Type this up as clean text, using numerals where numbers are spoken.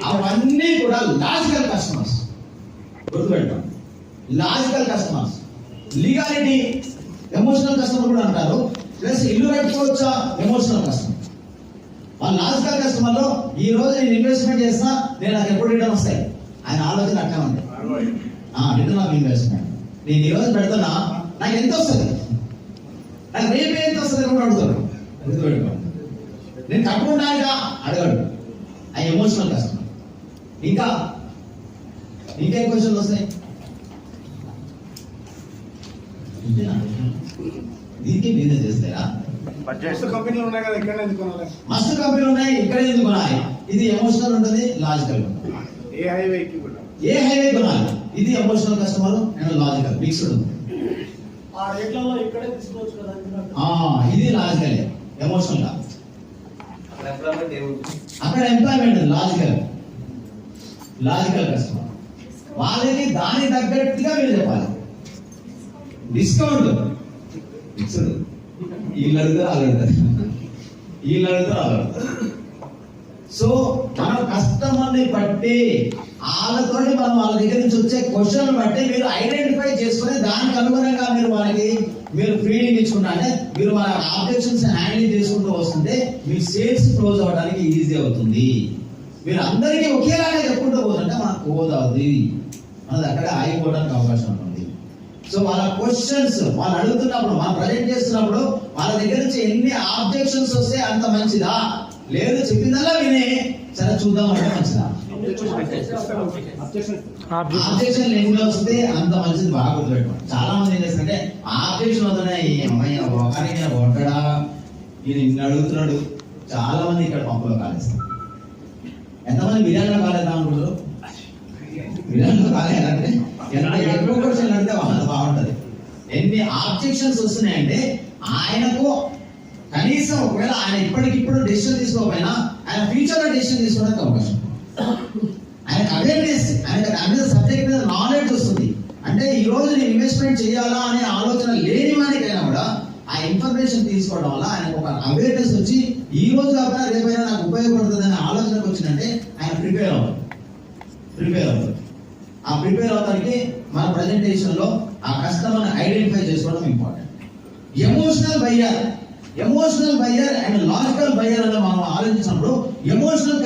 అవన్నీ కూడా logical customers. గుర్తుపెట్టాం, logical customers. Legality emotional customer కూడా అంటారు. ప్లస్ ఇల్లు కట్టుకోవచ్చా ఎమోషనల్ కస్టమర్. వాళ్ళ లాజికల్ కస్టమర్ లో ఈ రోజు నేను ఇన్వెస్ట్మెంట్ చేసినా నేను నాకు ఎప్పుడు రిటర్న్ వస్తాయి ఆయన ఆలోచన అట్లా ఉంది. రిటర్న్ ఆఫ్ ఇన్వెస్ట్మెంట్ నేను ఈ రోజు పెడుతున్నా నాకు ఎంత వస్తుంది, నాకు రేపు ఎంత వస్తుంది కూడా అడుగుతాడు. నేను కట్టుకుంటానుగా అడగడు. ఆ ఎమోషనల్ కస్టమర్. ఇంకా ఇంకేం క్వశ్చన్లు వస్తాయి? దీనికి బిజినెస్ చేస్తారా? మస్తు కంపెనీలు ఉన్నాయి కదా, ఇక్కడ ఎందుకు కొనాలి? మస్తు కంపెనీలు ఉన్నాయి, ఇక్కడ ఎందుకు కొనాలి? ఇది ఎమోషనల్ ఉంటుంది, లాజికల్ ఉంటుంది. ఏ హైవేకి కూడా ఏ హైవే కొనాలి? ఇది emotional customer and logical mixed ఉంది. ఇది లాజికల్, ఎమోషనల్ గా. అక్కడ ఎంప్లాయ్మెంట్ లాజికల్, లాజికల్ కస్టమర్. వాళ్ళకి దాని తగ్గట్టుగా మీరు చెప్పాలి. Discount fixed. వీళ్ళు అడుగుతారు, వాళ్ళు అడుగుతారు, వీళ్ళు అడుగుతారు, వాళ్ళు అడుగుతారు. సో మనం కస్టమర్ని బట్టి వాళ్ళతో మనం వాళ్ళ దగ్గర నుంచి వచ్చే క్వశ్చన్ బట్టి మీరు ఐడెంటిఫై చేసుకుని దానికి అనుగుణంగా మీరు వాళ్ళకి మీరు ఫీడింగ్ ఇచ్చుకుంటా అంటే మీరు వాళ్ళ ఆబ్జెక్షన్స్ హ్యాండిల్ చేసుకుంటూ వస్తుంటే మీ సేల్స్ క్లోజ్ అవ్వడానికి ఈజీ అవుతుంది. మీరు అందరికీ ఒకేలాగా చెప్పుకుంటూ పోతుంటే మనకు క్లోజ్ అవుతుంది, మనది అక్కడ ఆగిపోవడానికి అవకాశం ఉంటుంది. సో వాళ్ళ క్వశ్చన్స్ వాళ్ళు అడుగుతున్నప్పుడు మనం ప్రజెంట్ చేస్తున్నప్పుడు వాళ్ళ దగ్గర నుంచి ఎన్ని ఆబ్జెక్షన్స్ వస్తే అంత మంచిదా, లేదు చెప్పిందల్లా వినే సరే చూద్దాం అంటే మంచిదా. ఆబ్జెక్షన్ ఎన్ని వస్తే అంత మంచిది. బాగా గుర్తుపెట్టుకోండి. చాలా మంది ఏం చేస్తారంటే ఆబ్జెక్షన్ అవుతున్నాయి, ఈ అమ్మాయి ఒకరికి కొట్టడా ఈయన ఇన్ని అడుగుతున్నాడు. చాలా మంది ఇక్కడ పంపులో కాలేస్తారు. ఎంతమంది బిర్యానీలో కాలేద్దాం అనుకుంటారు? బిర్యానీలో కాలేదంటే ఎంత ఎక్కువ క్వశ్చన్ అడిగితే వాళ్ళ బాగుంటది. ఎన్ని ఆబ్జెక్షన్స్ వస్తున్నాయంటే ఆయనకు కనీసం ఒకవేళ ఆయన ఇప్పటికిప్పుడు డెసిషన్ తీసుకోకపోయినా ఆయన ఫ్యూచర్ లో డెసిషన్ తీసుకోవడానికి అవకాశం. ఆయనకు అవేర్నెస్, ఆయనకు దాని మీద సబ్జెక్ట్ మీద నాలెడ్జ్ వస్తుంది. అంటే ఈ రోజు నేను ఇన్వెస్ట్మెంట్ చేయాలా అనే ఆలోచన లేని వానికైనా కూడా ఆ ఇన్ఫర్మేషన్ తీసుకోవడం వల్ల ఆయనకు ఒక అవేర్నెస్ వచ్చి ఈ రోజు కాకపోయినా రేపైనా నాకు ఉపయోగపడుతుంది అనే ఆలోచనకు వచ్చిందంటే ఆయన ప్రిపేర్ అవుతాడు. ఆ ప్రిపేర్ అవడానికి మన ప్రజెంటేషన్ లో ఆ కస్టమర్ని ఐడెంటిఫై చేసుకోవడం important. Emotional buyer and logical buyer అని మనం ఆలోచించినప్పుడు ఎమోషనల్